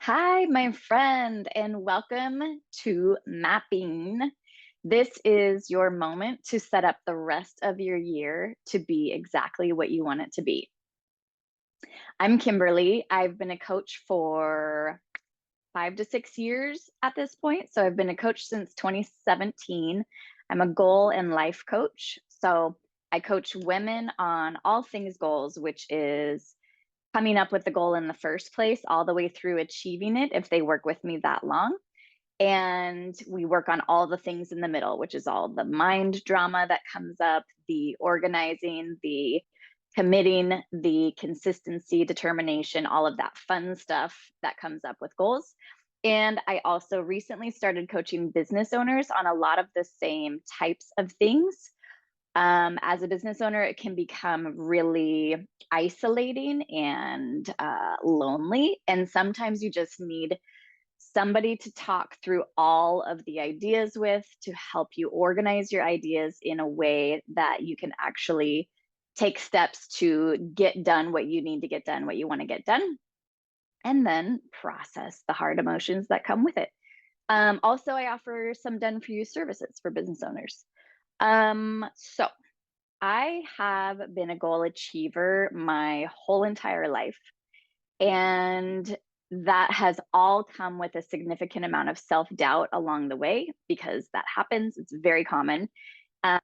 Hi, my friend, and welcome to Mapping. This is your moment to set up the rest of your year to be exactly what you want it to be. I'm Kimberly. I've been a coach for 5 to 6 years at this point. So I've been a coach since 2017. I'm a goal and life coach. So I coach women on all things goals, which is coming up with the goal in the first place, all the way through achieving it if they work with me that long. And we work on all the things in the middle, which is all the mind drama that comes up, the organizing, the committing, the consistency, determination, all of that fun stuff that comes up with goals. And I also recently started coaching business owners on a lot of the same types of things. As a business owner, it can become really isolating and lonely. And sometimes you just need somebody to talk through all of the ideas with to help you organize your ideas in a way that you can actually take steps to get done what you need to get done, what you want to get done, and then process the hard emotions that come with it. Also, I offer some done for you services for business owners. So I have been a goal achiever my whole entire life. And that has all come with a significant amount of self doubt along the way because that happens. It's very common. Um,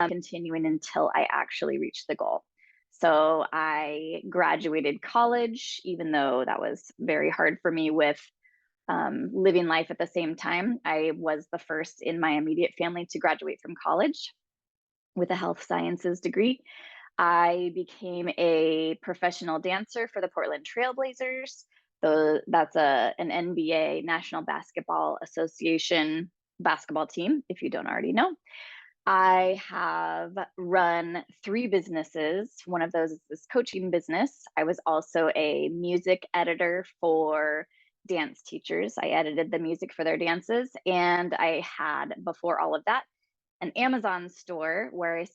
Continuing until I actually reach the goal. So I graduated college, even though that was very hard for me with living life at the same time. I was the first in my immediate family to graduate from college with a health sciences degree. I became a professional dancer for the Portland Trailblazers. So that's an NBA, National Basketball Association basketball team, if you don't already know. I have run three businesses. One of those is this coaching business. I was also a music editor for dance teachers. I edited the music for their dances. And I had, before all of that, an Amazon store where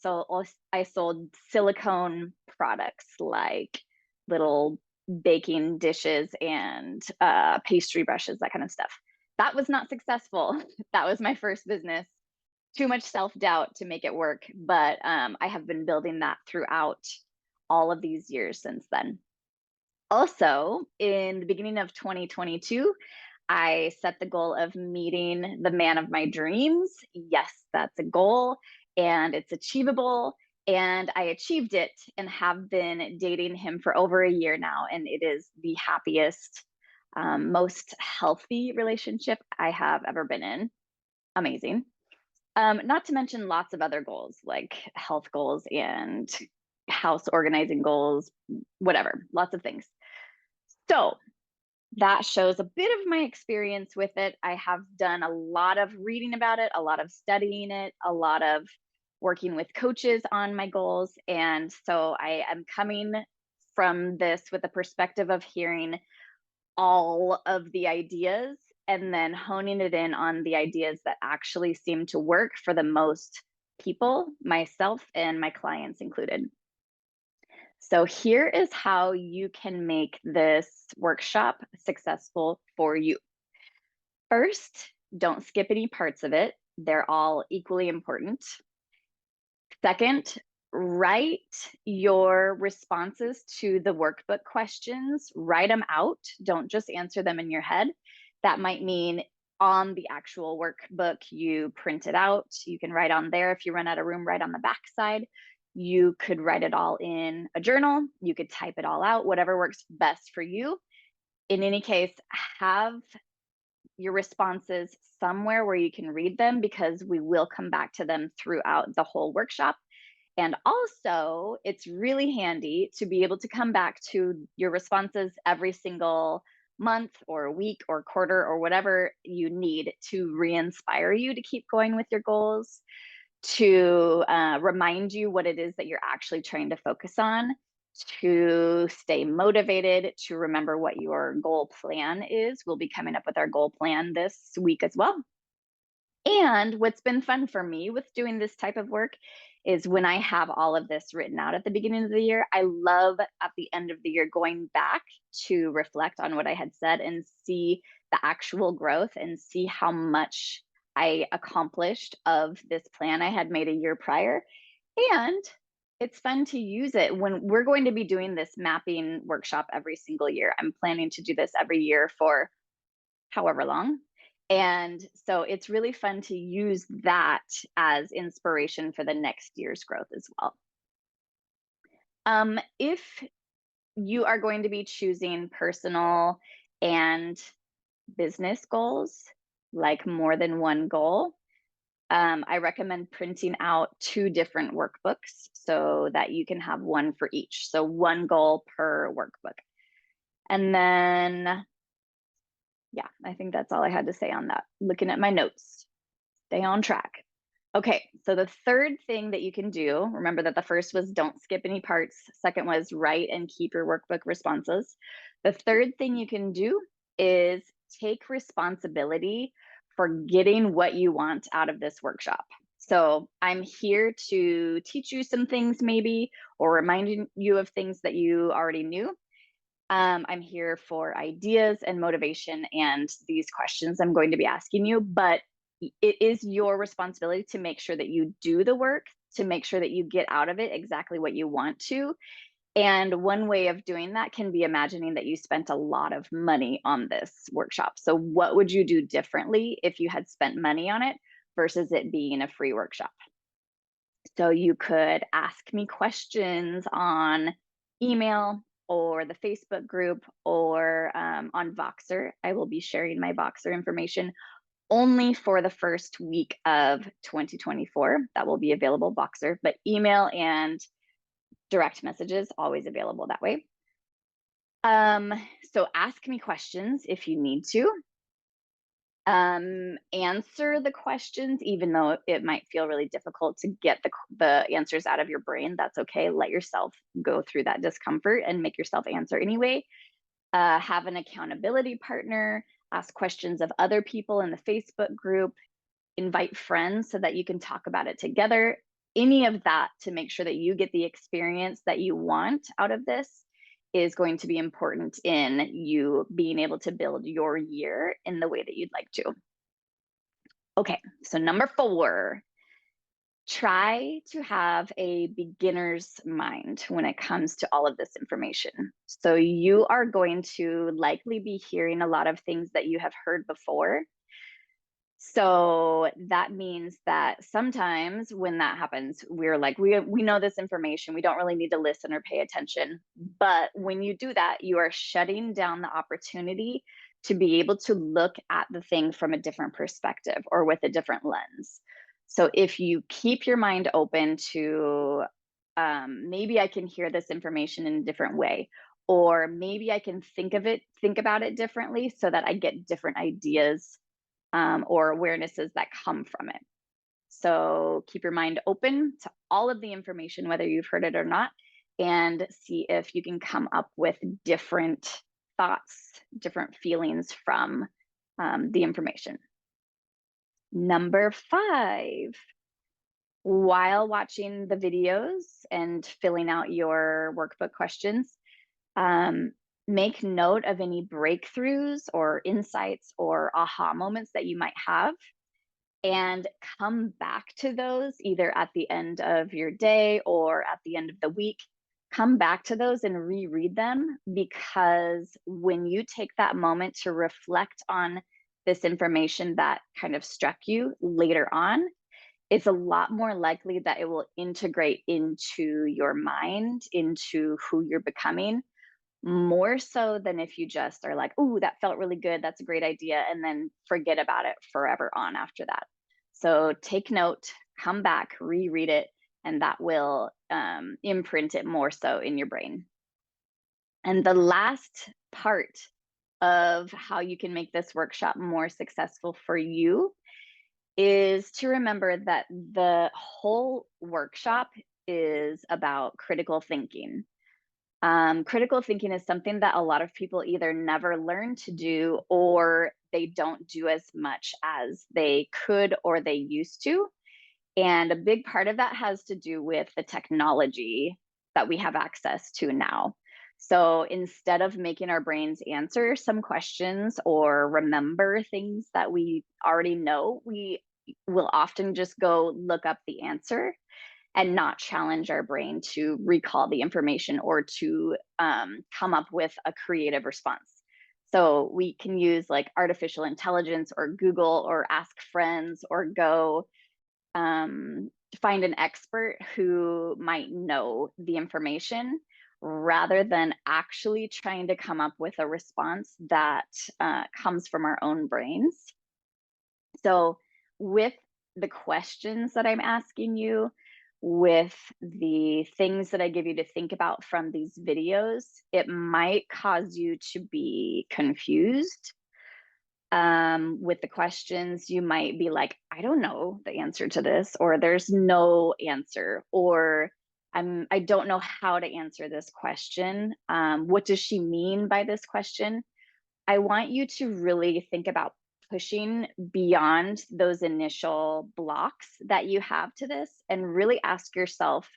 I sold silicone products like little baking dishes and pastry brushes, that kind of stuff. That was not successful. That was my first business. Too much self doubt to make it work, but I have been building that throughout all of these years since then. Also, in the beginning of 2022, I set the goal of meeting the man of my dreams. Yes, that's a goal and it's achievable. And I achieved it and have been dating him for over a year now. And it is the happiest, most healthy relationship I have ever been in. Amazing. Not to mention lots of other goals like health goals and house organizing goals, whatever, lots of things. So, that shows a bit of my experience with it. I have done a lot of reading about it, a lot of studying it, a lot of working with coaches on my goals. And so I am coming from this with a perspective of hearing all of the ideas and then honing it in on the ideas that actually seem to work for the most people, myself and my clients included. So here is how you can make this workshop successful for you. First, don't skip any parts of it. They're all equally important. Second, write your responses to the workbook questions. Write them out. Don't just answer them in your head. That might mean on the actual workbook, you print it out. You can write on there. If you run out of room, write on the back side. You could write it all in a journal. You could type it all out, whatever works best for you. In any case, have your responses somewhere where you can read them because we will come back to them throughout the whole workshop. And also, it's really handy to be able to come back to your responses every single month or week or quarter or whatever you need to re inspire you to keep going with your goals, to remind you what it is that you're actually trying to focus on, to stay motivated, to remember what your goal plan is. We'll be coming up with our goal plan this week as well. And what's been fun for me with doing this type of work is when I have all of this written out at the beginning of the year, I love at the end of the year going back to reflect on what I had said and see the actual growth and see how much I accomplished of this plan I had made a year prior. And it's fun to use it when we're going to be doing this mapping workshop every single year. I'm planning to do this every year for however long. And so it's really fun to use that as inspiration for the next year's growth as well. If you are going to be choosing personal and business goals, like more than one goal, I recommend printing out two different workbooks so that you can have one for each. So one goal per workbook. And then, yeah, I think that's all I had to say on that. Looking at my notes, stay on track. Okay, so the third thing that you can do, remember that the first was don't skip any parts. Second was write and keep your workbook responses. The third thing you can do is take responsibility for getting what you want out of this workshop. So I'm here to teach you some things maybe, or reminding you of things that you already knew. I'm here for ideas and motivation and these questions I'm going to be asking you, but it is your responsibility to make sure that you do the work, to make sure that you get out of it exactly what you want to. And one way of doing that can be imagining that you spent a lot of money on this workshop. So, what would you do differently if you had spent money on it versus it being a free workshop? So, you could ask me questions on email or the Facebook group or on Voxer. I will be sharing my Voxer information only for the first week of 2024. That will be available Voxer, but email and direct messages always available that way. Um, so ask me questions if you need to. Answer the questions, even though it might feel really difficult to get the answers out of your brain. That's okay. Let yourself go through that discomfort and make yourself answer anyway. Have an accountability partner. Ask questions of other people in the Facebook group. Invite friends so that you can talk about it together. Any of that to make sure that you get the experience that you want out of this is going to be important in you being able to build your year in the way that you'd like to. Okay, so number 4, try to have a beginner's mind when it comes to all of this information. So you are going to likely be hearing a lot of things that you have heard before. So that means that sometimes when that happens, we're like, we know this information. We don't really need to listen or pay attention. But when you do that, you are shutting down the opportunity to be able to look at the thing from a different perspective or with a different lens. So if you keep your mind open to maybe I can hear this information in a different way, or maybe I can think about it differently so that I get different ideas or awarenesses that come from it. So keep your mind open to all of the information, whether you've heard it or not, and see if you can come up with different thoughts, different feelings from the information. Number 5, while watching the videos and filling out your workbook questions, um, make note of any breakthroughs or insights or aha moments that you might have and come back to those either at the end of your day or at the end of the week. Come back to those and reread them, because when you take that moment to reflect on this information that kind of struck you later on, it's a lot more likely that it will integrate into your mind, into who you're becoming, more so than if you just are like, "Ooh, that felt really good. That's a great idea," and then forget about it forever on after that. So take note, come back, reread it, and that will imprint it more so in your brain. And the last part of how you can make this workshop more successful for you is to remember that the whole workshop is about critical thinking. Critical thinking is something that a lot of people either never learn to do or they don't do as much as they could or they used to. And a big part of that has to do with the technology that we have access to now. So instead of making our brains answer some questions or remember things that we already know, we will often just go look up the answer and not challenge our brain to recall the information or to come up with a creative response. So we can use like artificial intelligence or Google or ask friends or go um, find an expert who might know the information rather than actually trying to come up with a response that comes from our own brains. So, with the questions that I'm asking you, with the things that I give you to think about from these videos, it might cause you to be confused with the questions. You might be like, I don't know the answer to this, or there's no answer, or I don't know how to answer this question. What does she mean by this question? I want you to really think about pushing beyond those initial blocks that you have to this and really ask yourself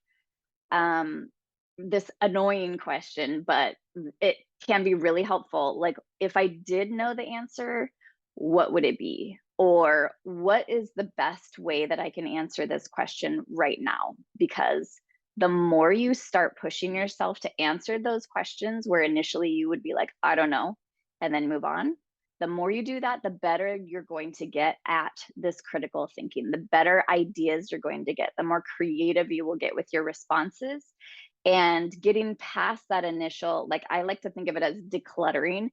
um, this annoying question, but it can be really helpful. Like, if I did know the answer, what would it be? Or what is the best way that I can answer this question right now? Because the more you start pushing yourself to answer those questions where initially you would be like, I don't know, and then move on, the more you do that, the better you're going to get at this critical thinking, the better ideas you're going to get, the more creative you will get with your responses. And getting past that initial, like I like to think of it as decluttering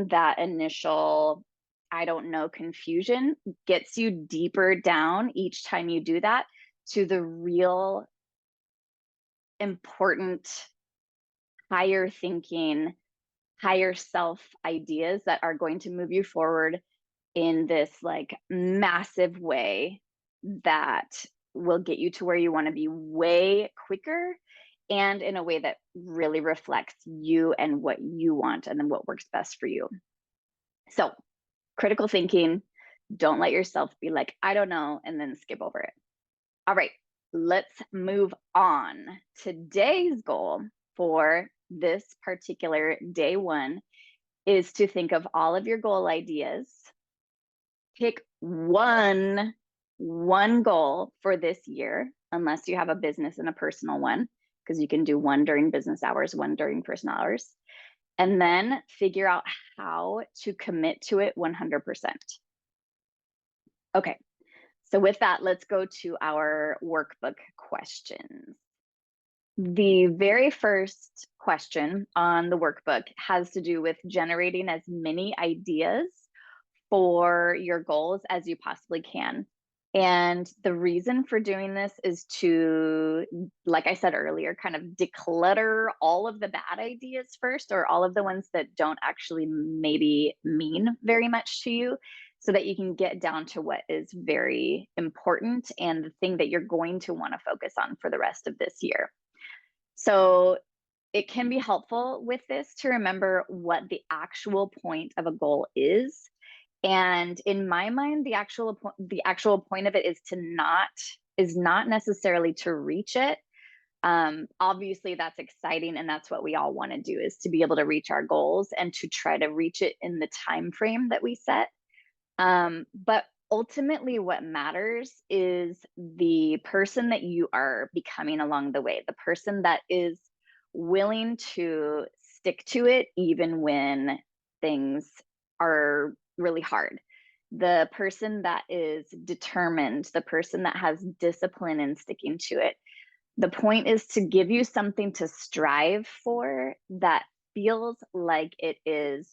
that initial, I don't know, confusion gets you deeper down each time you do that to the real important, higher thinking, higher self ideas that are going to move you forward in this like massive way that will get you to where you want to be way quicker and in a way that really reflects you and what you want and then what works best for you. So, critical thinking, don't let yourself be like, I don't know, and then skip over it. All right, let's move on. Today's goal for this particular day one is to think of all of your goal ideas. Pick one goal for this year, unless you have a business and a personal one, because you can do one during business hours, one during personal hours, and then figure out how to commit to it 100%. Okay, so with that, let's go to our workbook questions. The very first question on the workbook has to do with generating as many ideas for your goals as you possibly can. And the reason for doing this is to, like I said earlier, kind of declutter all of the bad ideas first, or all of the ones that don't actually maybe mean very much to you, so that you can get down to what is very important and the thing that you're going to want to focus on for the rest of this year. So it can be helpful with this to remember what the actual point of a goal is. And in my mind, the actual point of it is not necessarily to reach it. Obviously, that's exciting, and that's what we all want to do, is to be able to reach our goals and to try to reach it in the time frame that we set. But ultimately, what matters is the person that you are becoming along the way, the person that is willing to stick to it even when things are really hard, the person that is determined, the person that has discipline in sticking to it. The point is to give you something to strive for that feels like it is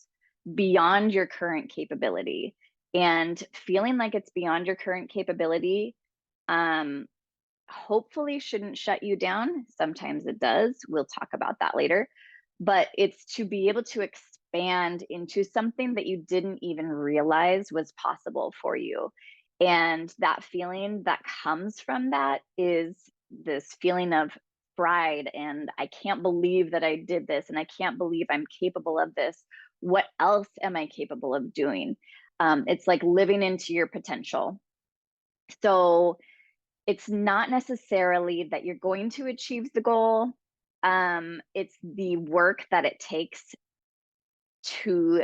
beyond your current capability. And feeling like it's beyond your current capability, um, hopefully shouldn't shut you down. Sometimes it does. We'll talk about that later. But it's to be able to expand into something that you didn't even realize was possible for you. And that feeling that comes from that is this feeling of pride, and I can't believe that I did this, and I can't believe I'm capable of this, What else am I capable of doing? It's like living into your potential. So it's not necessarily that you're going to achieve the goal. It's the work that it takes to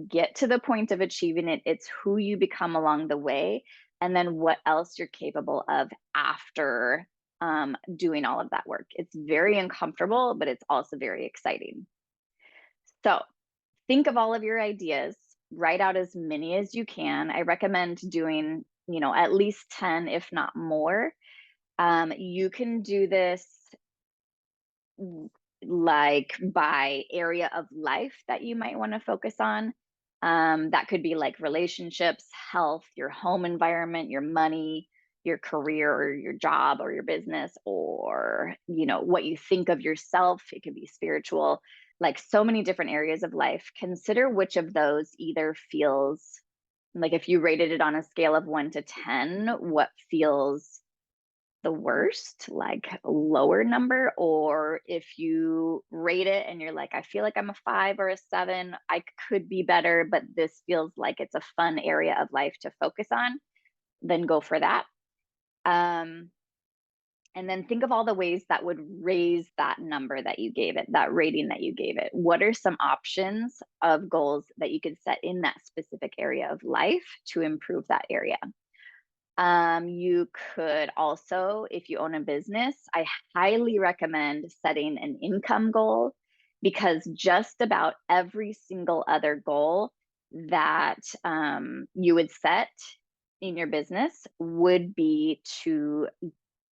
get to the point of achieving it. It's who you become along the way, and then what else you're capable of after doing all of that work. It's very uncomfortable, but it's also very exciting. So think of all of your ideas, write out as many as you can. I recommend doing, at least 10, if not more. You can do this like by area of life that you might want to focus on. That could be like relationships, health, your home environment, your money, your career or your job or your business, or what you think of yourself. It could be spiritual, like so many different areas of life. Consider which of those either feels like, if you rated it on a scale of 1 to 10, what feels the worst, like lower number, or if you rate it and you're like, I feel like I'm a 5 or a 7, I could be better, but this feels like it's a fun area of life to focus on, then go for that. Um, and then think of all the ways that would raise that number that you gave it, that rating that you gave it. What are some options of goals that you could set in that specific area of life to improve that area? You could also, if you own a business, I highly recommend setting an income goal, because just about every single other goal that you would set in your business would be to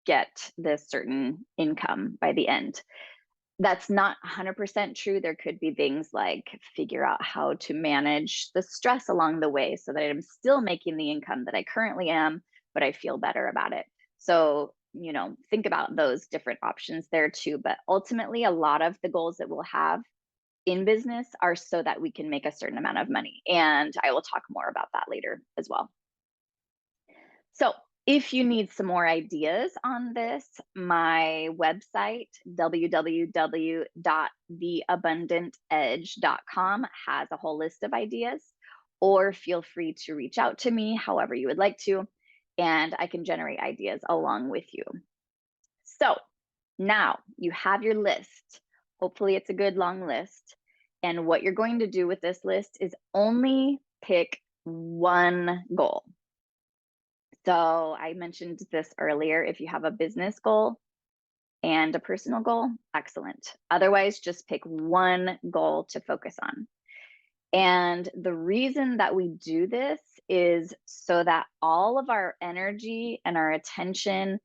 get this certain income by the end. That's not 100% true. There could be things like figure out how to manage the stress along the way so that I'm still making the income that I currently am, but I feel better about it. So, think about those different options there too. But ultimately, a lot of the goals that we'll have in business are so that we can make a certain amount of money. And I will talk more about that later as well. So, if you need some more ideas on this, my website, www.theabundantedge.com, has a whole list of ideas, or feel free to reach out to me however you would like to, and I can generate ideas along with you. So, now you have your list. Hopefully, it's a good long list. And what you're going to do with this list is only pick one goal. So I mentioned this earlier. If you have a business goal and a personal goal, excellent. Otherwise, just pick one goal to focus on. And the reason that we do this is so that all of our energy and our attention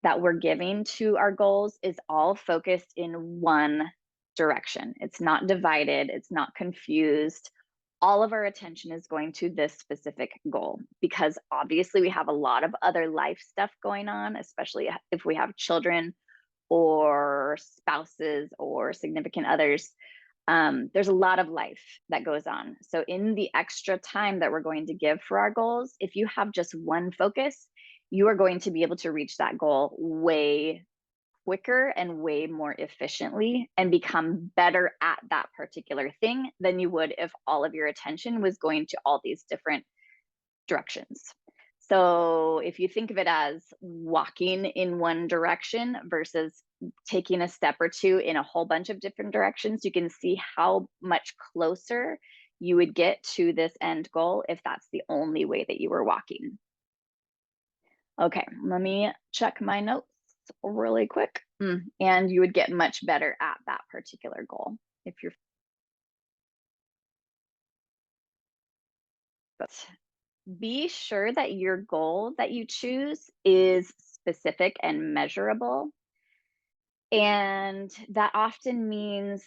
that we're giving to our goals is all focused in one direction. It's not divided, it's not confused. All of our attention is going to this specific goal, because obviously we have a lot of other life stuff going on, especially if we have children or spouses or significant others. There's a lot of life that goes on. So, in the extra time that we're going to give for our goals, if you have just one focus, you are going to be able to reach that goal way quicker and way more efficiently and become better at that particular thing than you would if all of your attention was going to all these different directions. So if you think of it as walking in one direction versus taking a step or two in a whole bunch of different directions, you can see how much closer you would get to this end goal if that's the only way that you were walking. Okay, let me check my notes really quick. And you would get much better at that particular goal if you're. But be sure that your goal that you choose is specific and measurable. And that often means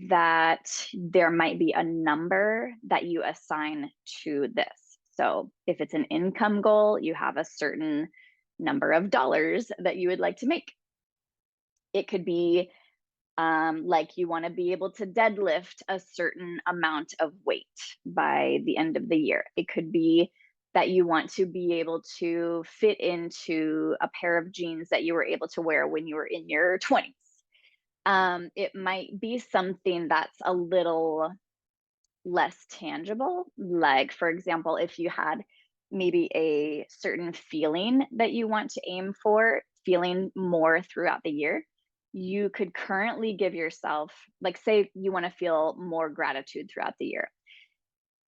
that there might be a number that you assign to this. So if it's an income goal, you have a certain number of dollars that you would like to make. It could be like you want to be able to deadlift a certain amount of weight by the end of the year. It could be that you want to be able to fit into a pair of jeans that you were able to wear when you were in your 20s. It might be something that's a little less tangible. Like, for example, if you had maybe a certain feeling that you want to aim for, feeling more throughout the year, you could currently give yourself, like, say you want to feel more gratitude throughout the year.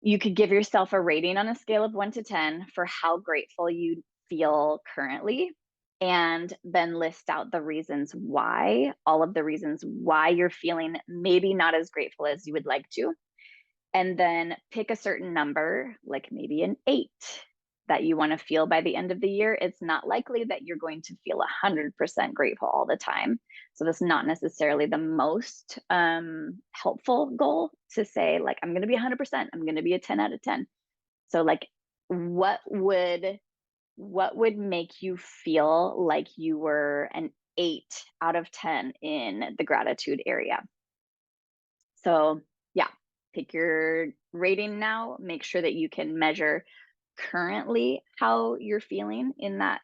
You could give yourself a rating on a scale of 1 to 10 for how grateful you feel currently, and then list out the reasons why, all of the reasons why you're feeling maybe not as grateful as you would like to, and then pick a certain number, like maybe an 8, that you want to feel by the end of the year. It's not likely that you're going to feel 100% grateful all the time. So that's not necessarily the most helpful goal to say, like, I'm going to be 100%, I'm going to be a 10 out of 10. So, like, what would what would make you feel like you were an 8 out of 10 in the gratitude area? So, yeah, pick your rating now. Make sure that you can measure currently how you're feeling in that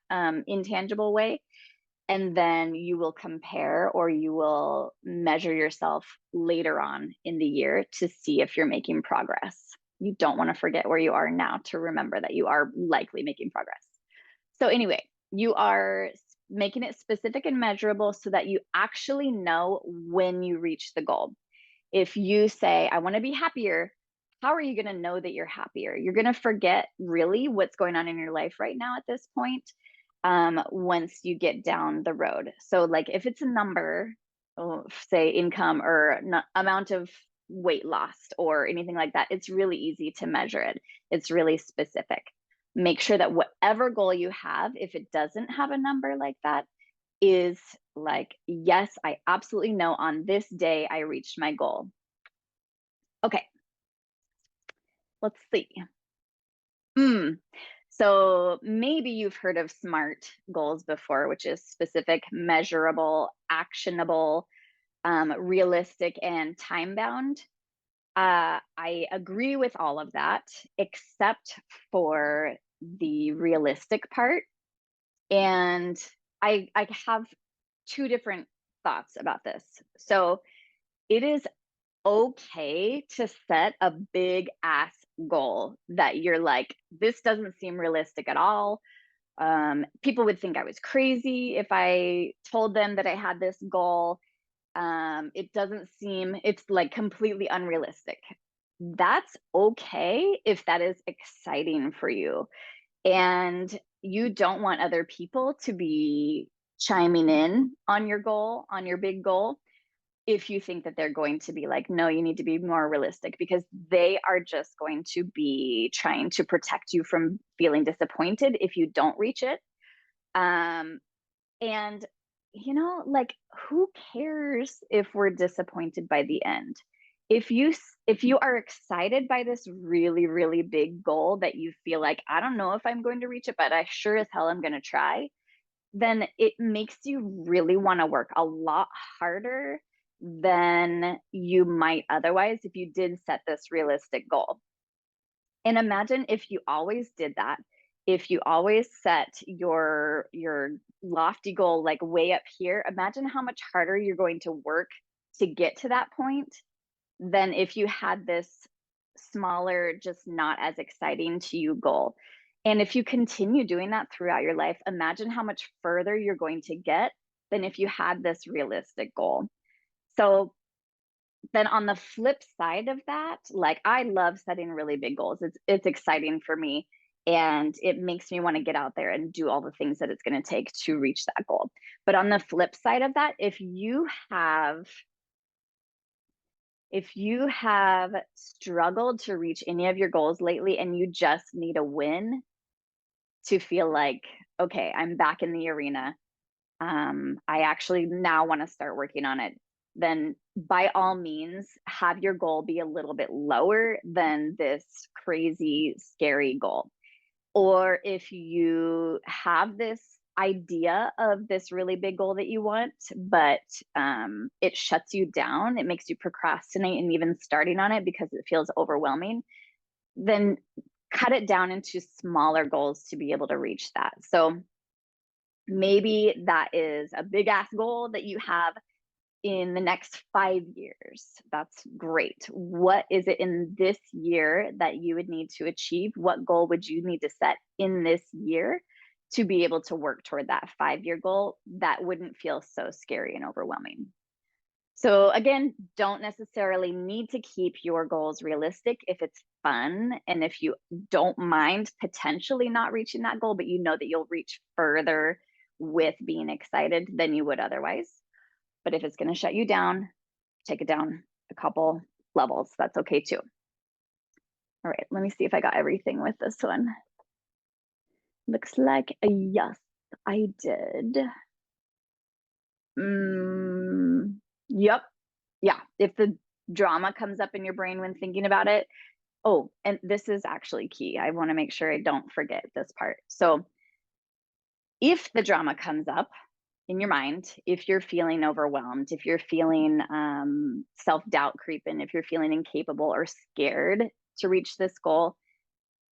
intangible way. And then you will compare, or you will measure yourself later on in the year to see if you're making progress. You don't want to forget where you are now to remember that you are likely making progress. So, anyway, you are making it specific and measurable so that you actually know when you reach the goal. If you say, I want to be happier, how are you going to know that you're happier? You're going to forget really what's going on in your life right now at this point, once you get down the road. So, like, if it's a number, oh, say income or amount of weight lost or anything like that, it's really easy to measure it. It's really specific. Make sure that whatever goal you have, if it doesn't have a number like that, is like, yes, I absolutely know on this day I reached my goal. Okay, let's see. Mm. So maybe you've heard of SMART goals before, which is specific, measurable, actionable, realistic, and time bound. I agree with all of that, except for the realistic part. And I have two different thoughts about this. So it is okay to set a big ass goal that you're like, this doesn't seem realistic at all. People would think I was crazy if I told them that I had this goal. It doesn't seem, it's like completely unrealistic. That's okay if that is exciting for you. And you don't want other people to be chiming in on your goal, on your big goal, if you think that they're going to be like, no, you need to be more realistic, because they are just going to be trying to protect you from feeling disappointed if you don't reach it. Um, and, like, who cares if we're disappointed by the end? If you are excited by this really, really big goal that you feel like, I don't know if I'm going to reach it, but I sure as hell am going to try, then it makes you really want to work a lot harder than you might otherwise if you did set this realistic goal. And imagine if you always did that. If you always set your lofty goal like way up here, imagine how much harder you're going to work to get to that point than if you had this smaller, just not as exciting to you goal. And if you continue doing that throughout your life, imagine how much further you're going to get than if you had this realistic goal. So then on the flip side of that, like, I love setting really big goals. It's exciting for me, and it makes me want to get out there and do all the things that it's going to take to reach that goal. But on the flip side of that, if you have struggled to reach any of your goals lately and you just need a win to feel like, okay, I'm back in the arena, I actually now want to start working on it, then by all means, have your goal be a little bit lower than this crazy, scary goal. Or if you have this idea of this really big goal that you want, but it shuts you down, it makes you procrastinate and even starting on it because it feels overwhelming, then cut it down into smaller goals to be able to reach that. So maybe that is a big ass goal that you have in the next 5 years. That's great. What is it in this year that you would need to achieve? What goal would you need to set in this year to be able to work toward that 5 year goal that wouldn't feel so scary and overwhelming? So, again, don't necessarily need to keep your goals realistic if it's fun and if you don't mind potentially not reaching that goal, but you know that you'll reach further with being excited than you would otherwise. But if it's going to shut you down, take it down a couple levels. That's okay too. All right, let me see if I got everything with this one. Looks like a yes, I did. Yep. Yeah. If the drama comes up in your brain when thinking about it. Oh, and this is actually key. I want to make sure I don't forget this part. So, if the drama comes up in your mind, if you're feeling overwhelmed, if you're feeling self doubt creeping, if you're feeling incapable or scared to reach this goal,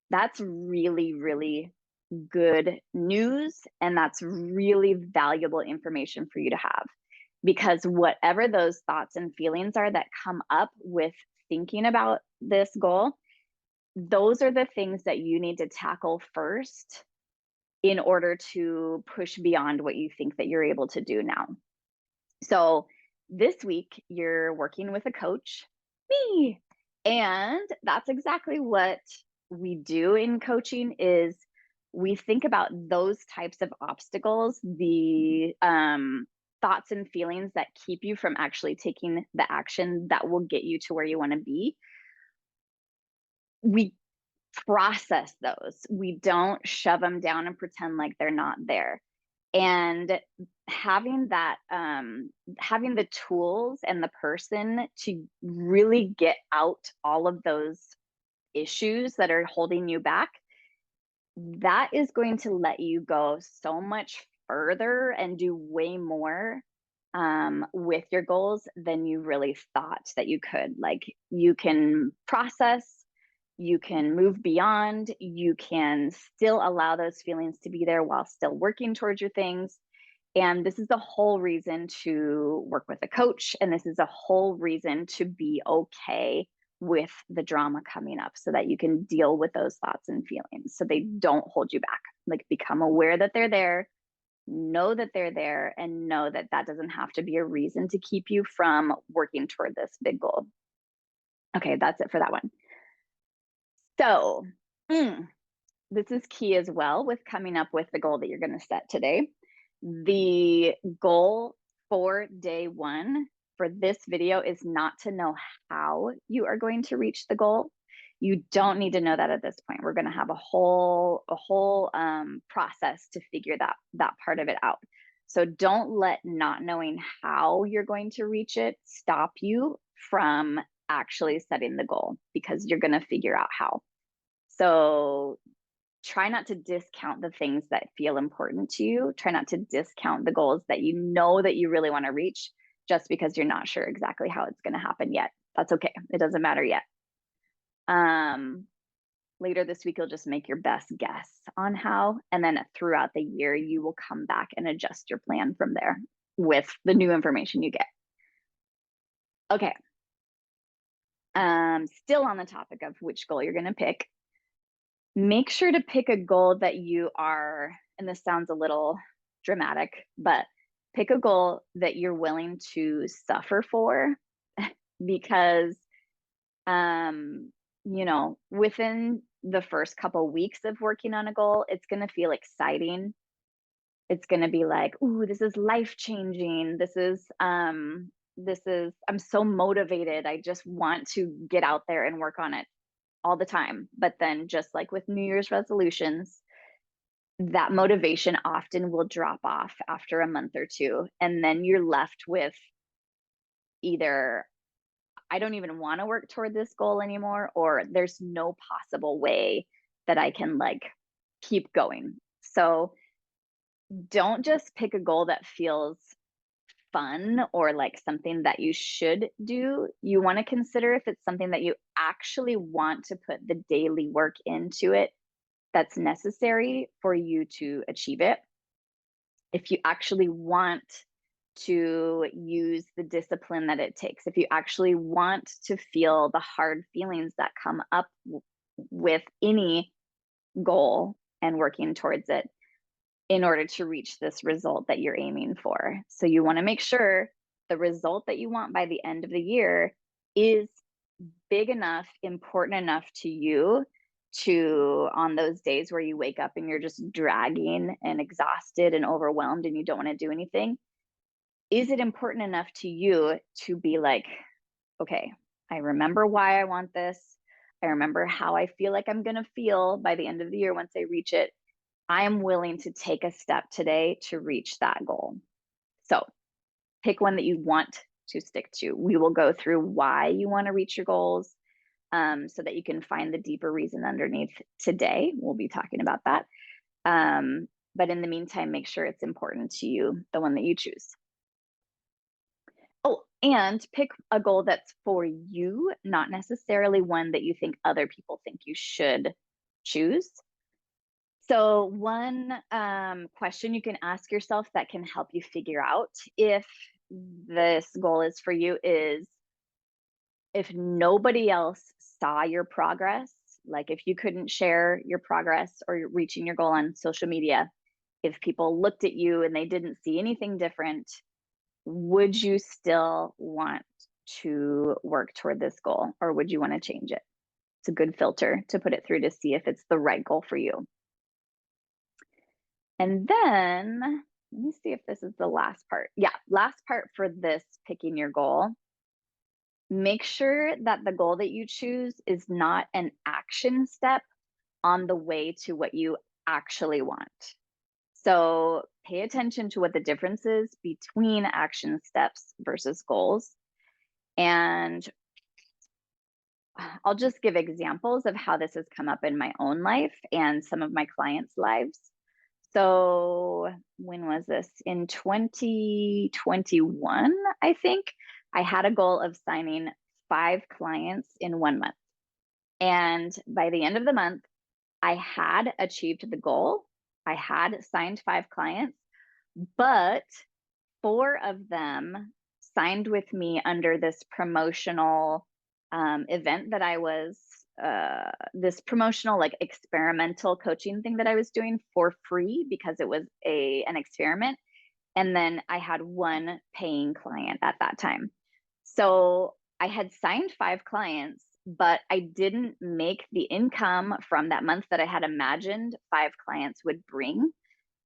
that's really, really good news. And that's really valuable information for you to have. Because whatever those thoughts and feelings are that come up with thinking about this goal, those are the things that you need to tackle first in order to push beyond what you think that you're able to do now. So this week you're working with a coach, me, and that's exactly what we do in coaching is we think about those types of obstacles, the thoughts and feelings that keep you from actually taking the action that will get you to where you want to be. We process those. We don't shove them down and pretend like they're not there. And having that, having the tools and the person to really get out all of those issues that are holding you back, that is going to let you go so much further and do way more with your goals than you really thought that you could. Like you can process, you can move beyond, you can still allow those feelings to be there while still working towards your things. And this is the whole reason to work with a coach. And this is a whole reason to be okay with the drama coming up so that you can deal with those thoughts and feelings so they don't hold you back. Like become aware that they're there, know that they're there, and know that that doesn't have to be a reason to keep you from working toward this big goal. Okay, that's it for that one. So, this is key as well with coming up with the goal that you're going to set today. The goal for day one for this video is not to know how you are going to reach the goal. You don't need to know that at this point. We're going to have a whole process to figure that part of it out. So don't let not knowing how you're going to reach it stop you from actually setting the goal because you're going to figure out how. So try not to discount the things that feel important to you. Try not to discount the goals that you know that you really want to reach just because you're not sure exactly how it's going to happen yet. That's okay. It doesn't matter yet. Later this week, you'll just make your best guess on how, and then throughout the year, you will come back and adjust your plan from there with the new information you get. Okay. Still on the topic of which goal you're going to pick. Make sure to pick a goal that you are, and this sounds a little dramatic, but pick a goal that you're willing to suffer for because, within the first couple weeks of working on a goal, it's going to feel exciting. It's going to be like, ooh, this is life changing. I'm so motivated. I just want to get out there and work on it all the time. But then just like with New Year's resolutions, that motivation often will drop off after a month or two. And then you're left with either, I don't even want to work toward this goal anymore, or there's no possible way that I can like keep going. So don't just pick a goal that feels fun or like something that you should do. You want to consider if it's something that you actually want to put the daily work into it that's necessary for you to achieve it. If you actually want to use the discipline that it takes. If you actually want to feel the hard feelings that come up with any goal and working towards it in order to reach this result that you're aiming for. So you want to make sure the result that you want by the end of the year is big enough, important enough to you to, on those days where you wake up and you're just dragging and exhausted and overwhelmed and you don't want to do anything, is it important enough to you to be like, okay, I remember why I want this. I remember how I feel like I'm going to feel by the end of the year once I reach it. I am willing to take a step today to reach that goal. So pick one that you want to stick to. We will go through why you want to reach your goals, so that you can find the deeper reason underneath today. We'll be talking about that. But in the meantime, make sure it's important to you, the one that you choose. Oh, and pick a goal that's for you, not necessarily one that you think other people think you should choose. So, one question you can ask yourself that can help you figure out if this goal is for you is, if nobody else saw your progress, like if you couldn't share your progress or reaching your goal on social media, if people looked at you and they didn't see anything different, would you still want to work toward this goal, or would you want to change it? It's a good filter to put it through to see if it's the right goal for you. And then let me see if this is the last part. Yeah, last part for this picking your goal. Make sure that the goal that you choose is not an action step on the way to what you actually want. So pay attention to what the difference is between action steps versus goals. And I'll just give examples of how this has come up in my own life and some of my clients' lives. So when was this? In 2021, I think I had a goal of signing 5 clients in 1 month. And by the end of the month, I had achieved the goal. I had signed 5 clients, but 4 of them signed with me under this promotional event that I was, this promotional, like, experimental coaching thing that I was doing for free because it was an experiment. And then I had 1 paying client at that time. So I had signed 5 clients, but I didn't make the income from that month that I had imagined 5 clients would bring.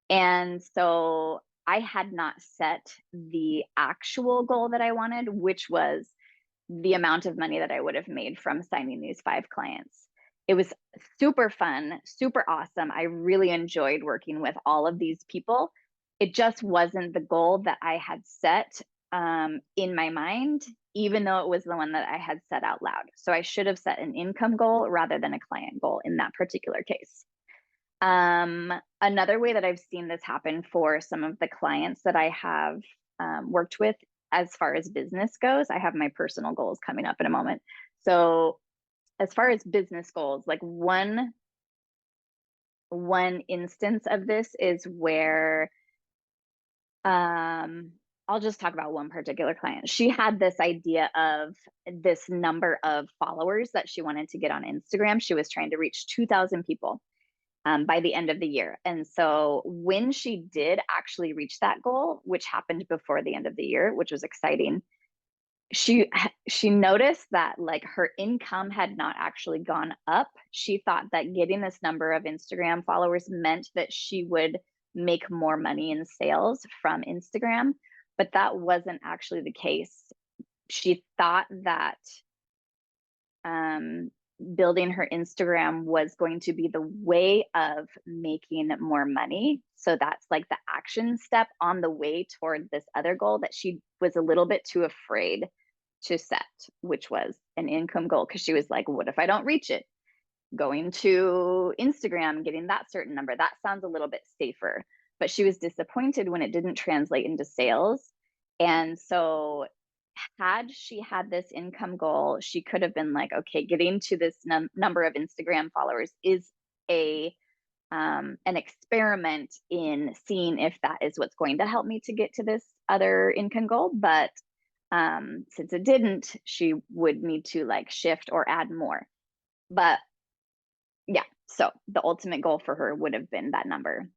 And so I had not set the actual goal that I wanted, which was the amount of money that I would have made from signing these 5 clients. It was super fun, super awesome. I really enjoyed working with all of these people. It just wasn't the goal that I had set in my mind, even though it was the one that I had set out loud. So I should have set an income goal rather than a client goal in that particular case. Another way that I've seen this happen for some of the clients that I have worked with as far as business goes, I have my personal goals coming up in a moment. So as far as business goals, like one instance of this is where I'll just talk about one particular client. She had this idea of this number of followers that she wanted to get on Instagram. She was trying to reach 2,000 people by the end of the year. And so when she did actually reach that goal, which happened before the end of the year, which was exciting, she noticed that, like, her income had not actually gone up. She thought that getting this number of Instagram followers meant that she would make more money in sales from Instagram, but that wasn't actually the case. She thought that building her Instagram was going to be the way of making more money. So that's like the action step on the way toward this other goal that she was a little bit too afraid to set, which was an income goal. Because she was like, what if I don't reach it? Going to Instagram, getting that certain number, that sounds a little bit safer. But she was disappointed when it didn't translate into sales. And so had she had this income goal, she could have been like, okay, getting to this number of Instagram followers is a an experiment in seeing if that is what's going to help me to get to this other income goal. But since it didn't, she would need to like shift or add more. But yeah, so the ultimate goal for her would have been that number.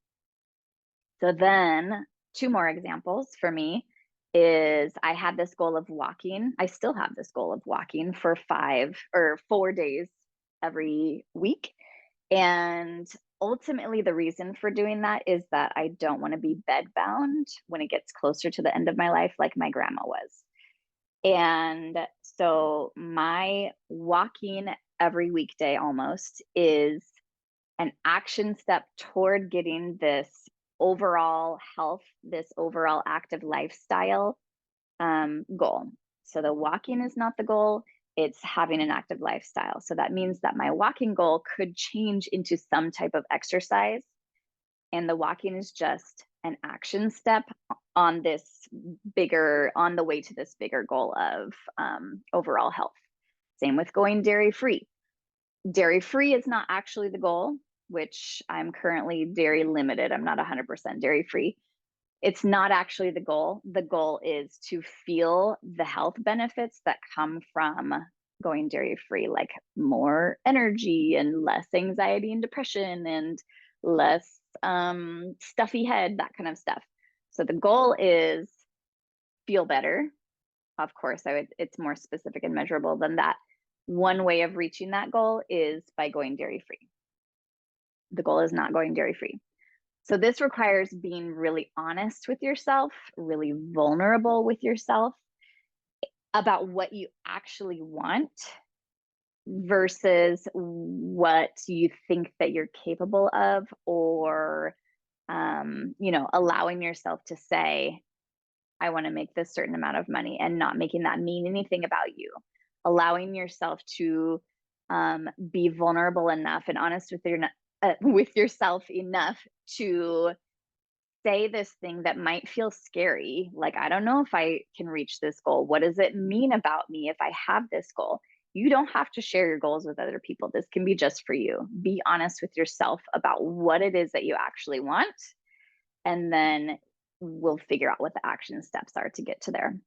So then, two more examples for me is I had this goal of walking. I still have this goal of walking for 4 days every week. And ultimately, the reason for doing that is that I don't want to be bedbound when it gets closer to the end of my life, like my grandma was. And so, my walking every weekday almost is an action step toward getting this overall health, this overall active lifestyle goal. So the walking is not the goal, it's having an active lifestyle. So that means that my walking goal could change into some type of exercise. And the walking is just an action step on on the way to this bigger goal of overall health. Same with going dairy free. Dairy free is not actually the goal, which I'm currently dairy limited. I'm not 100% dairy free. It's not actually the goal. The goal is to feel the health benefits that come from going dairy free, like more energy and less anxiety and depression and less stuffy head, that kind of stuff. So the goal is feel better. Of course, it's more specific and measurable than that. One way of reaching that goal is by going dairy free. The goal is not going dairy free. So this requires being really honest with yourself, really vulnerable with yourself about what you actually want versus what you think that you're capable of, or allowing yourself to say, I want to make this certain amount of money, and not making that mean anything about you. Allowing yourself to be vulnerable enough and honest with yourself enough to say this thing that might feel scary, like, I don't know if I can reach this goal. What does it mean about me if I have this goal? You don't have to share your goals with other people. This can be just for you. Be honest with yourself about what it is that you actually want, and then we'll figure out what the action steps are to get to there.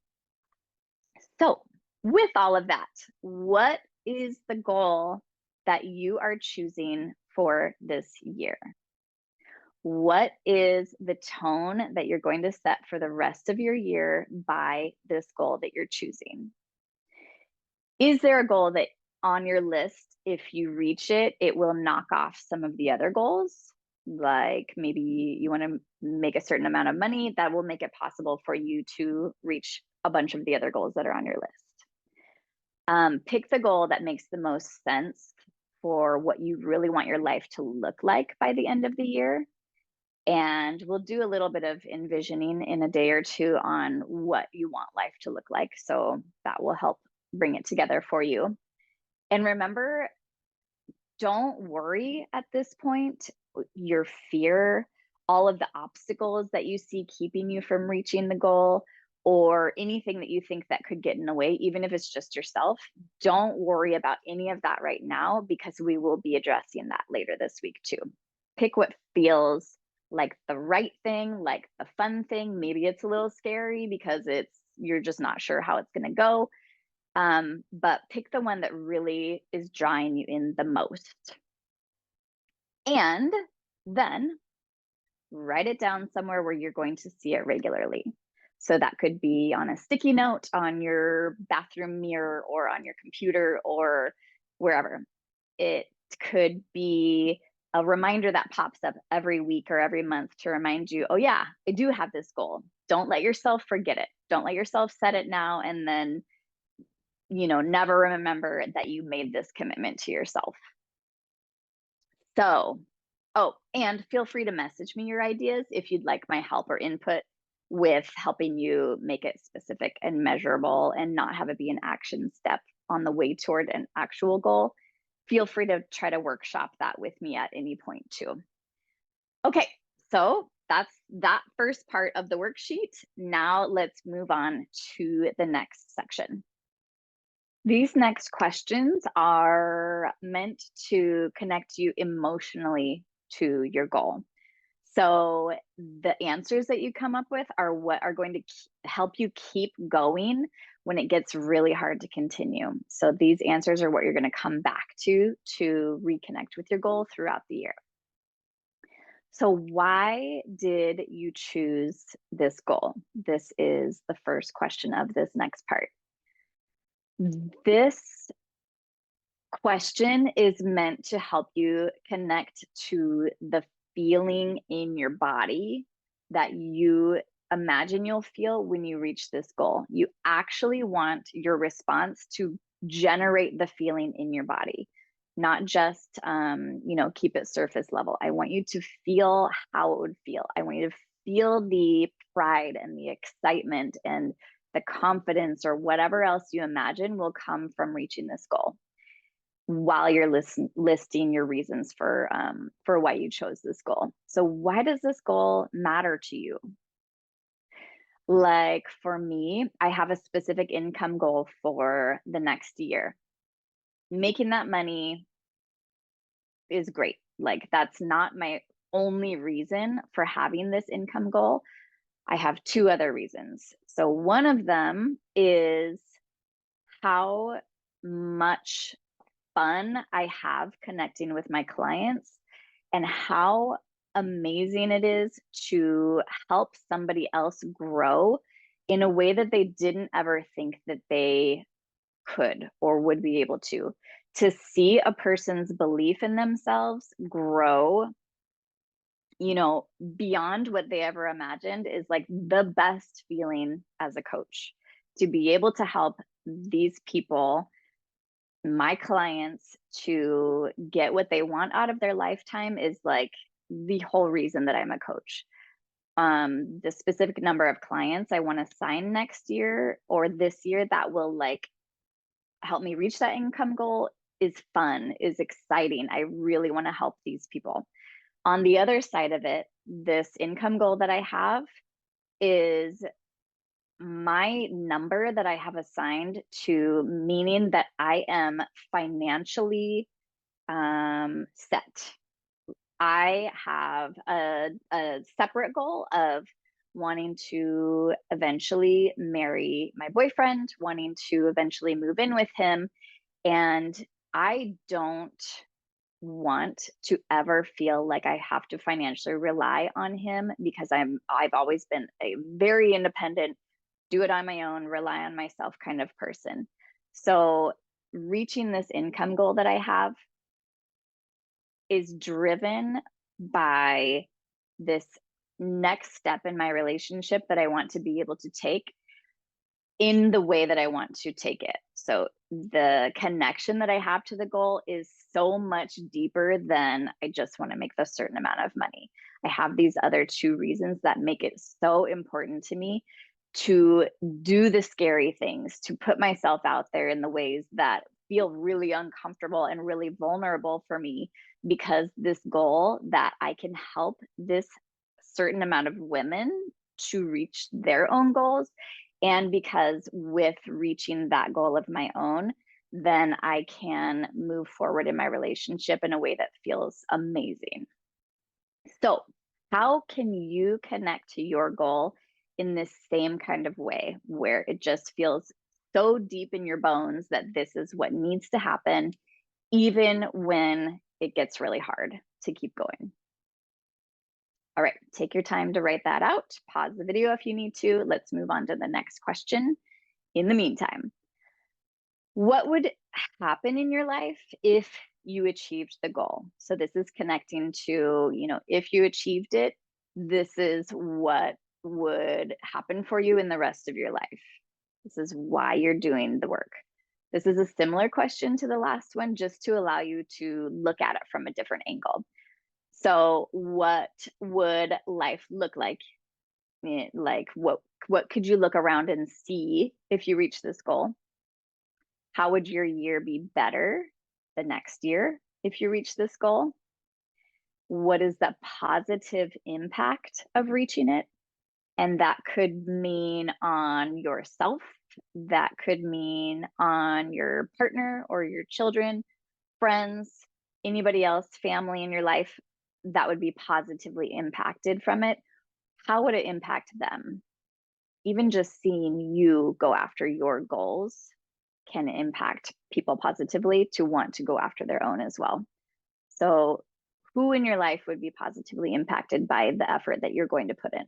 So, with all of that, what is the goal that you are choosing for this year? What is the tone that you're going to set for the rest of your year by this goal that you're choosing? Is there a goal that on your list, if you reach it, it will knock off some of the other goals? Like maybe you want to make a certain amount of money that will make it possible for you to reach a bunch of the other goals that are on your list. Pick the goal that makes the most sense for what you really want your life to look like by the end of the year. And we'll do a little bit of envisioning in a day or two on what you want life to look like. So that will help bring it together for you. And remember, don't worry at this point. Your fear, all of the obstacles that you see keeping you from reaching the goal, or anything that you think that could get in the way, even if it's just yourself, don't worry about any of that right now, because we will be addressing that later this week too. Pick what feels like the right thing, like the fun thing. Maybe it's a little scary because you're just not sure how it's going to go. But pick the one that really is drawing you in the most. And then write it down somewhere where you're going to see it regularly. So that could be on a sticky note on your bathroom mirror or on your computer or wherever. It could be a reminder that pops up every week or every month to remind you, oh yeah, I do have this goal. Don't let yourself forget it. Don't let yourself set it now and then, never remember that you made this commitment to yourself. So, and feel free to message me your ideas if you'd like my help or input with helping you make it specific and measurable and not have it be an action step on the way toward an actual goal. Feel free to try to workshop that with me at any point too. Okay, so that's that first part of the worksheet. Now let's move on to the next section. These next questions are meant to connect you emotionally to your goal. So the answers that you come up with are what are going to help you keep going when it gets really hard to continue. So these answers are what you're going to come back to reconnect with your goal throughout the year. So why did you choose this goal? This is the first question of this next part. This question is meant to help you connect to the feeling in your body that you imagine you'll feel when you reach this goal. You actually want your response to generate the feeling in your body, not just keep it surface level. I want you to feel how it would feel. I want you to feel the pride and the excitement and the confidence or whatever else you imagine will come from reaching this goal while you're listing your reasons for why you chose this goal. So why does this goal matter to you? Like for me, I have a specific income goal for the next year. Making that money is great. Like that's not my only reason for having this income goal. I have two other reasons. So one of them is how much fun I have connecting with my clients and how amazing it is to help somebody else grow in a way that they didn't ever think that they could or would be able to. To see a person's belief in themselves grow, beyond what they ever imagined is like the best feeling as a coach. To be able to help these people, my clients, to get what they want out of their lifetime is like the whole reason that I'm a coach. The specific number of clients I want to sign next year or this year that will like help me reach that income goal is fun, is exciting. I really want to help these people. On the other side of it, this income goal that I have is my number that I have assigned to, meaning that I am financially set. I have a separate goal of wanting to eventually marry my boyfriend, wanting to eventually move in with him. And I don't want to ever feel like I have to financially rely on him because I've always been a very independent, do it on my own, rely on myself kind of person. So reaching this income goal that I have is driven by this next step in my relationship that I want to be able to take in the way that I want to take it. So the connection that I have to the goal is so much deeper than I just want to make this certain amount of money. I have these other two reasons that make it so important to me to do the scary things, to put myself out there in the ways that feel really uncomfortable and really vulnerable for me, because this goal that I can help this certain amount of women to reach their own goals. And because with reaching that goal of my own, then I can move forward in my relationship in a way that feels amazing. So, how can you connect to your goal in this same kind of way where it just feels so deep in your bones that this is what needs to happen, even when it gets really hard to keep going? All right, take your time to write that out. Pause the video if you need to. Let's move on to the next question. In the meantime, what would happen in your life if you achieved the goal? So this is connecting to, if you achieved it, this is what would happen for you in the rest of your life. This is why you're doing the work. This is a similar question to the last one, just to allow you to look at it from a different angle. So what would life look like? Like what could you look around and see if you reach this goal? How would your year be better the next year if you reach this goal? What is the positive impact of reaching it? And that could mean on yourself, that could mean on your partner or your children, friends, anybody else, family in your life. that would be positively impacted from it, how would it impact them? Even just seeing you go after your goals can impact people positively to want to go after their own as well. So, who in your life would be positively impacted by the effort that you're going to put in?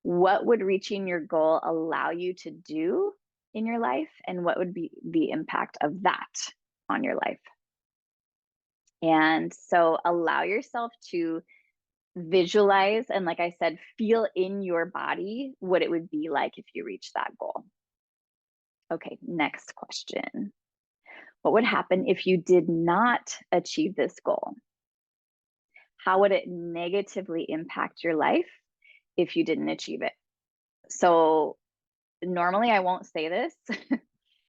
What would reaching your goal allow you to do in your life? And what would be the impact of that on your life? And so, allow yourself to visualize and, like I said, feel in your body what it would be like if you reach that goal. Okay, next question. What would happen if you did not achieve this goal? How would it negatively impact your life if you didn't achieve it? So, normally I won't say this.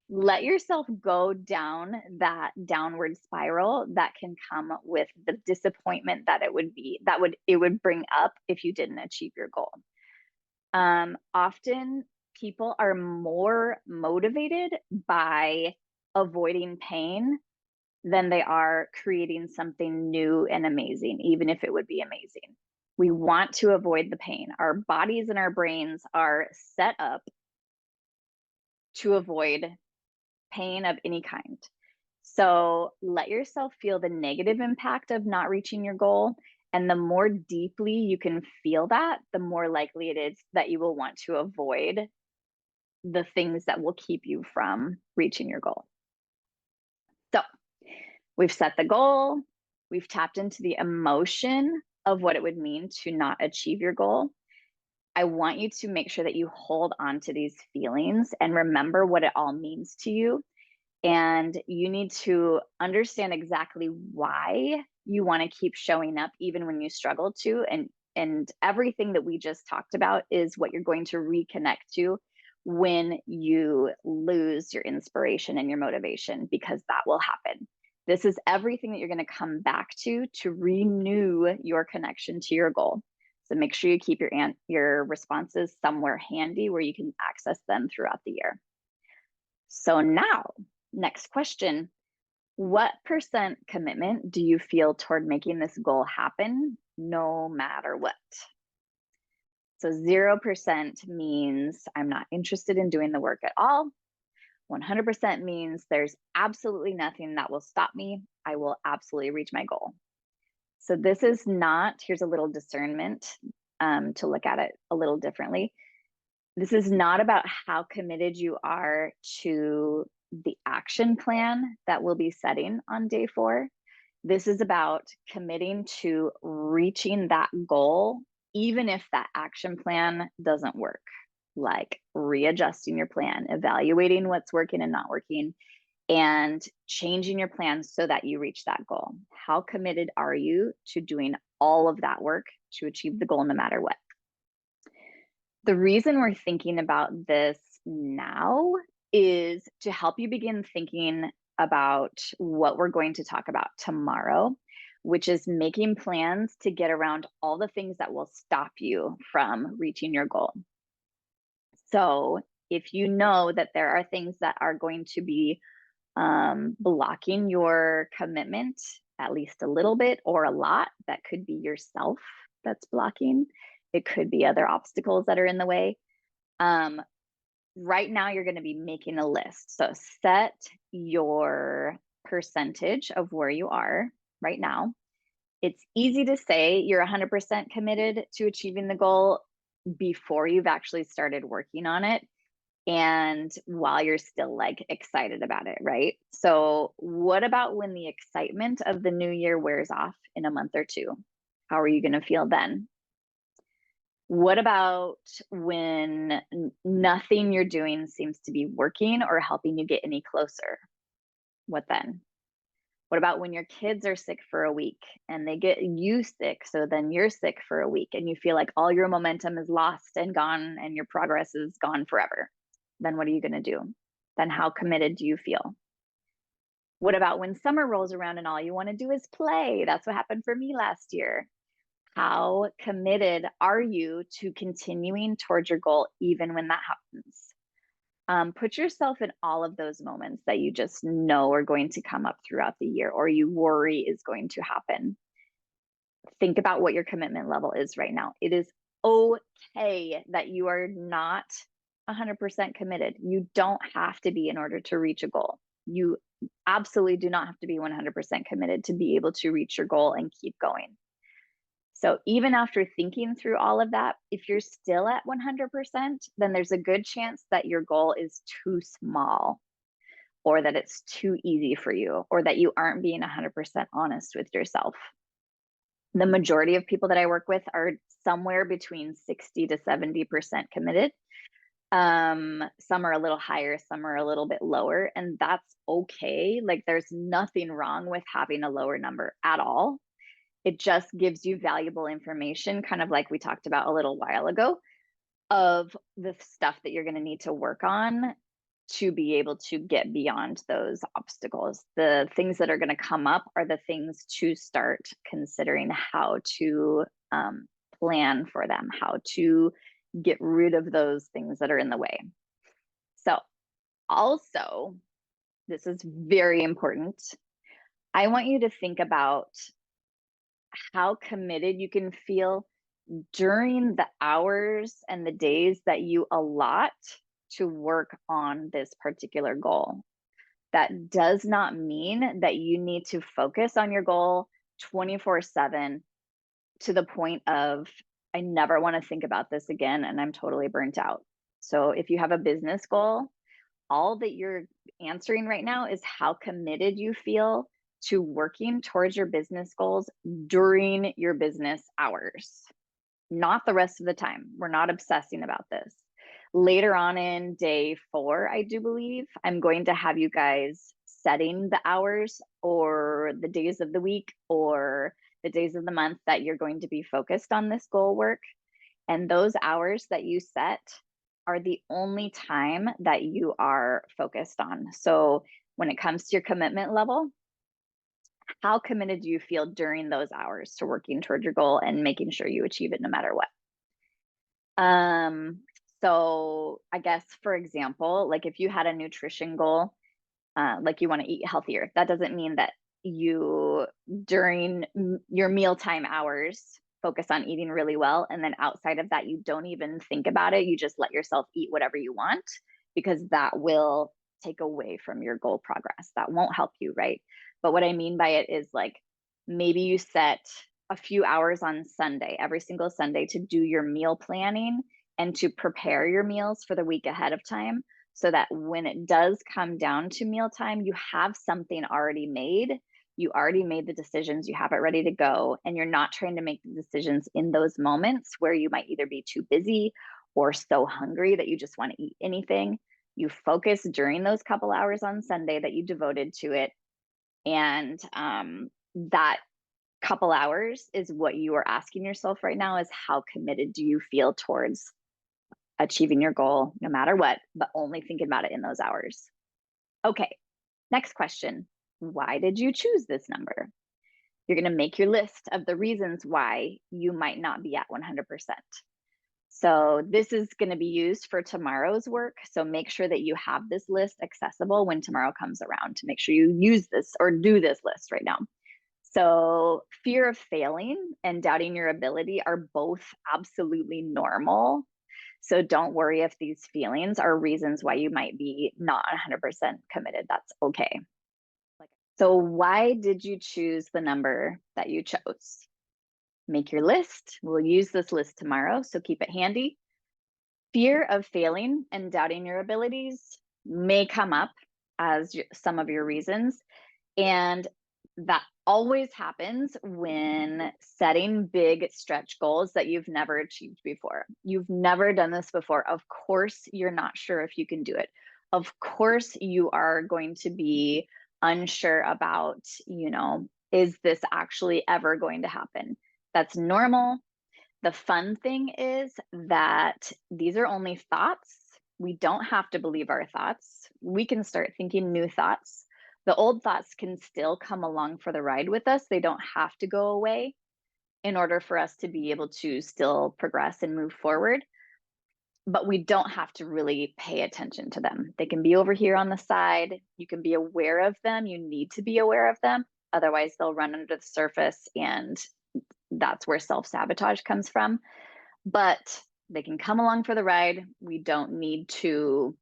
Let yourself go down that downward spiral that can come with the disappointment that it would bring up if you didn't achieve your goal. Often people are more motivated by avoiding pain than they are creating something new and amazing, even if it would be amazing. We want to avoid the pain. Our bodies and our brains are set up to avoid pain of any kind. So let yourself feel the negative impact of not reaching your goal. And the more deeply you can feel that, the more likely it is that you will want to avoid the things that will keep you from reaching your goal. So we've set the goal, we've tapped into the emotion of what it would mean to not achieve your goal. I want you to make sure that you hold on to these feelings and remember what it all means to you. And you need to understand exactly why you want to keep showing up even when you struggle to. And everything that we just talked about is what you're going to reconnect to when you lose your inspiration and your motivation, because that will happen. This is everything that you're going to come back to renew your connection to your goal. So make sure you keep your responses somewhere handy where you can access them throughout the year. So now, next question. What percent commitment do you feel toward making this goal happen no matter what? So 0% means I'm not interested in doing the work at all. 100% means there's absolutely nothing that will stop me. I will absolutely reach my goal. So this is not, here's a little discernment to look at it a little differently. This is not about how committed you are to the action plan that we'll be setting on day 4. This is about committing to reaching that goal, even if that action plan doesn't work, like readjusting your plan, evaluating what's working and not working, and changing your plan so that you reach that goal. How committed are you to doing all of that work to achieve the goal no matter what? The reason we're thinking about this now is to help you begin thinking about what we're going to talk about tomorrow, which is making plans to get around all the things that will stop you from reaching your goal. So, if you know that there are things that are going to be blocking your commitment, at least a little bit or a lot, that could be yourself that's blocking. It could be other obstacles that are in the way. Right now, you're going to be making a list. So set your percentage of where you are right now. It's easy to say you're 100% committed to achieving the goal before you've actually started working on it and while you're still like excited about it, right? So, what about when the excitement of the new year wears off in a month or two? How are you going to feel then? What about when nothing you're doing seems to be working or helping you get any closer? What then? What about when your kids are sick for a week and they get you sick? So then you're sick for a week and you feel like all your momentum is lost and gone and your progress is gone forever. Then what are you going to do? Then how committed do you feel? What about when summer rolls around and all you want to do is play? That's what happened for me last year. How committed are you to continuing towards your goal even when that happens? Put yourself in all of those moments that you just know are going to come up throughout the year or you worry is going to happen. think about what your commitment level is right now. It is okay that you are not 100% committed. You don't have to be in order to reach a goal. You absolutely do not have to be 100% committed to be able to reach your goal and keep going. So even after thinking through all of that, if you're still at 100%, then there's a good chance that your goal is too small, or that it's too easy for you, or that you aren't being 100% honest with yourself. The majority of people that I work with are somewhere between 60 to 70% committed. Some are a little higher, some are a little bit lower, and that's okay. Like, there's nothing wrong with having a lower number at all. It just gives you valuable information, kind of like we talked about a little while ago, of the stuff that you're going to need to work on to be able to get beyond those obstacles. The things that are going to come up are the things to start considering how to plan for them, how to get rid of those things that are in the way. So, also, this is very important. I want you to think about how committed you can feel during the hours and the days that you allot to work on this particular goal. That does not mean that you need to focus on your goal 24/7 to the point of, I never want to think about this again and I'm totally burnt out. So if you have a business goal, all that you're answering right now is how committed you feel to working towards your business goals during your business hours, not the rest of the time. We're not obsessing about this. Later on in day 4, I do believe, I'm going to have you guys setting the hours or the days of the week or the days of the month that you're going to be focused on this goal work. And those hours that you set are the only time that you are focused on. So when it comes to your commitment level, how committed do you feel during those hours to working toward your goal and making sure you achieve it no matter what? So I guess, for example, like if you had a nutrition goal, like you want to eat healthier, that doesn't mean that you, during your mealtime hours, focus on eating really well. And then outside of that, you don't even think about it. You just let yourself eat whatever you want, because that will take away from your goal progress. That won't help you, right? But what I mean by it is, like, maybe you set a few hours on Sunday, every single Sunday, to do your meal planning and to prepare your meals for the week ahead of time, so that when it does come down to mealtime, you have something already made. You already made the decisions, you have it ready to go, and you're not trying to make the decisions in those moments where you might either be too busy or so hungry that you just want to eat anything. You focus during those couple hours on Sunday that you devoted to it. And that couple hours is what you are asking yourself right now, is how committed do you feel towards achieving your goal no matter what, but only thinking about it in those hours. Okay, next question. Why did you choose this number? You're going to make your list of the reasons why you might not be at 100%. So this is going to be used for tomorrow's work. So make sure that you have this list accessible when tomorrow comes around, to make sure you use this or do this list right now. So fear of failing and doubting your ability are both absolutely normal. So don't worry if these feelings are reasons why you might be not 100% committed. That's okay. So why did you choose the number that you chose? Make your list. We'll use this list tomorrow, so keep it handy. Fear of failing and doubting your abilities may come up as some of your reasons. And that always happens when setting big stretch goals that you've never achieved before. You've never done this before. Of course, you're not sure if you can do it. Of course, you are going to be unsure about, is this actually ever going to happen? That's normal. The fun thing is that these are only thoughts. We don't have to believe our thoughts. We can start thinking new thoughts. The old thoughts can still come along for the ride with us. They don't have to go away in order for us to be able to still progress and move forward. But we don't have to really pay attention to them. They can be over here on the side. You can be aware of them. You need to be aware of them. Otherwise, they'll run under the surface and that's where self-sabotage comes from. But they can come along for the ride. We don't need to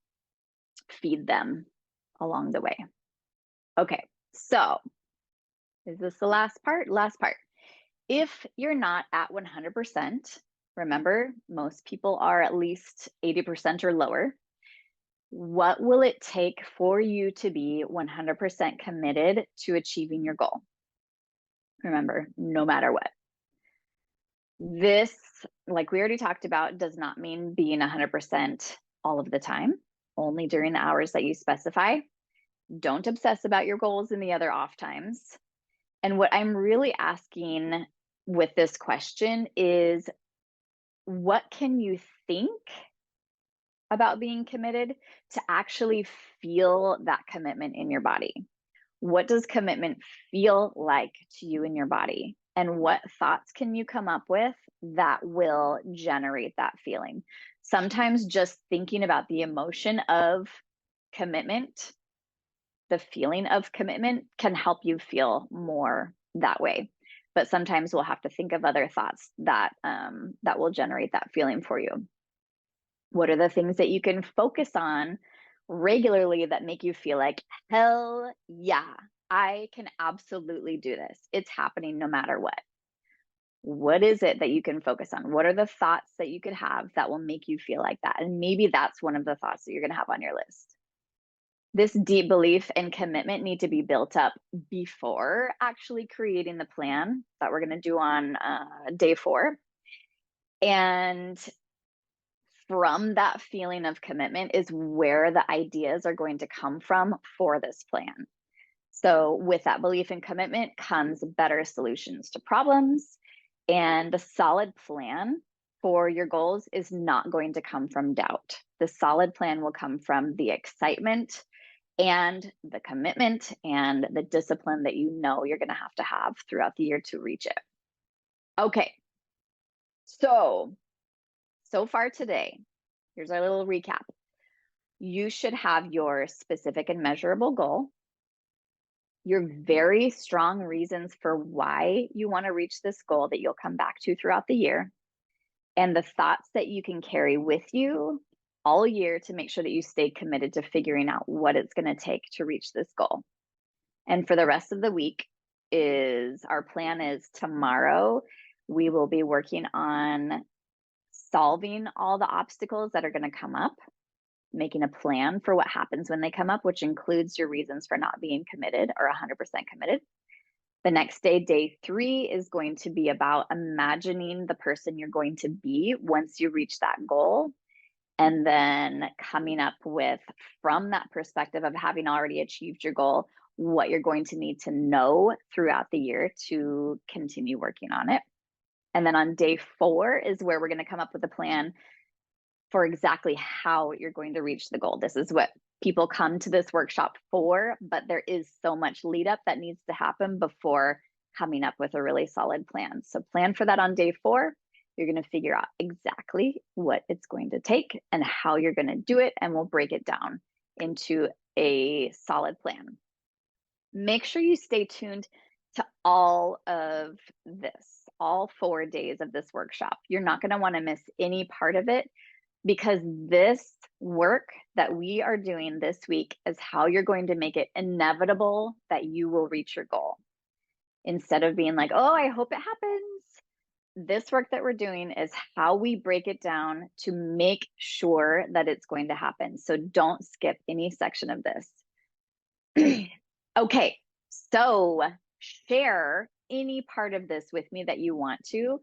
feed them along the way. Okay, so is this the last part? Last part. If you're not at 100%, remember, most people are at least 80% or lower. What will it take for you to be 100% committed to achieving your goal? Remember, no matter what. This, like we already talked about, does not mean being 100% all of the time, only during the hours that you specify. Don't obsess about your goals in the other off times. And what I'm really asking with this question is, what can you think about being committed to actually feel that commitment in your body? What does commitment feel like to you in your body? And what thoughts can you come up with that will generate that feeling? Sometimes just thinking about the emotion of commitment, the feeling of commitment, can help you feel more that way. But sometimes we'll have to think of other thoughts that that will generate that feeling for you. What are the things that you can focus on regularly that make you feel like, hell yeah, I can absolutely do this. It's happening no matter what. What is it that you can focus on? What are the thoughts that you could have that will make you feel like that? And maybe that's one of the thoughts that you're going to have on your list. This deep belief and commitment need to be built up before actually creating the plan that we're going to do on day 4. And from that feeling of commitment is where the ideas are going to come from for this plan. So, with that belief and commitment comes better solutions to problems. And the solid plan for your goals is not going to come from doubt. The solid plan will come from the excitement and the commitment and the discipline that you know you're going to have throughout the year to reach it. Okay. So far today, here's our little recap. You should have your specific and measurable goal, your very strong reasons for why you want to reach this goal that you'll come back to throughout the year, and the thoughts that you can carry with you all year to make sure that you stay committed to figuring out what it's going to take to reach this goal. And for the rest of the week, our plan is tomorrow we will be working on solving all the obstacles that are going to come up, making a plan for what happens when they come up, which includes your reasons for not being committed or 100% committed. The next day, day 3, is going to be about imagining the person you're going to be once you reach that goal. And then coming up with, from that perspective of having already achieved your goal, what you're going to need to know throughout the year to continue working on it. And then on day 4 is where we're going to come up with a plan for exactly how you're going to reach the goal. This is what people come to this workshop for, but there is so much lead up that needs to happen before coming up with a really solid plan. So plan for that on day 4. You're going to figure out exactly what it's going to take and how you're going to do it, and we'll break it down into a solid plan. Make sure you stay tuned to all of this, all 4 days of this workshop. You're not going to want to miss any part of it, because this work that we are doing this week is how you're going to make it inevitable that you will reach your goal. Instead of being like, oh, I hope it happens. This work that we're doing is how we break it down to make sure that it's going to happen. So don't skip any section of this. Okay, so share any part of this with me that you want to.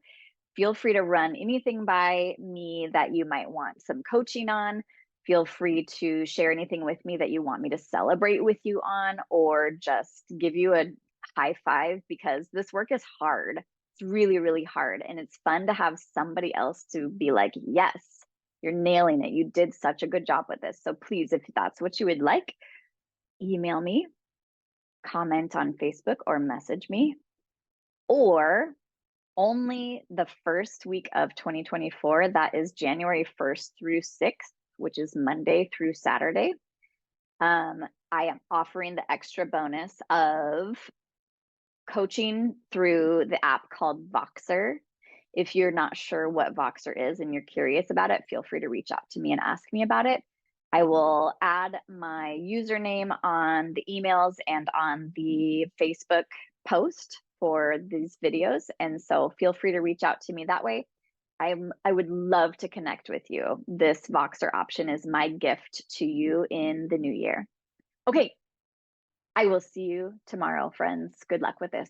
Feel free to run anything by me that you might want some coaching on. Feel free to share anything with me that you want me to celebrate with you on, or just give you a high five, because this work is hard. It's really, really hard. And it's fun to have somebody else to be like, yes, you're nailing it. You did such a good job with this. So please, if that's what you would like, email me, comment on Facebook, or message me. Or only the first week of 2024, that is January 1st through 6th, which is Monday through Saturday. I am offering the extra bonus of coaching through the app called Voxer. If you're not sure what Voxer is and you're curious about it, feel free to reach out to me and ask me about it. I will add my username on the emails and on the Facebook post for these videos. And so feel free to reach out to me that way. I would love to connect with you. This Voxer option is my gift to you in the new year. Okay, I will see you tomorrow, friends. Good luck with this.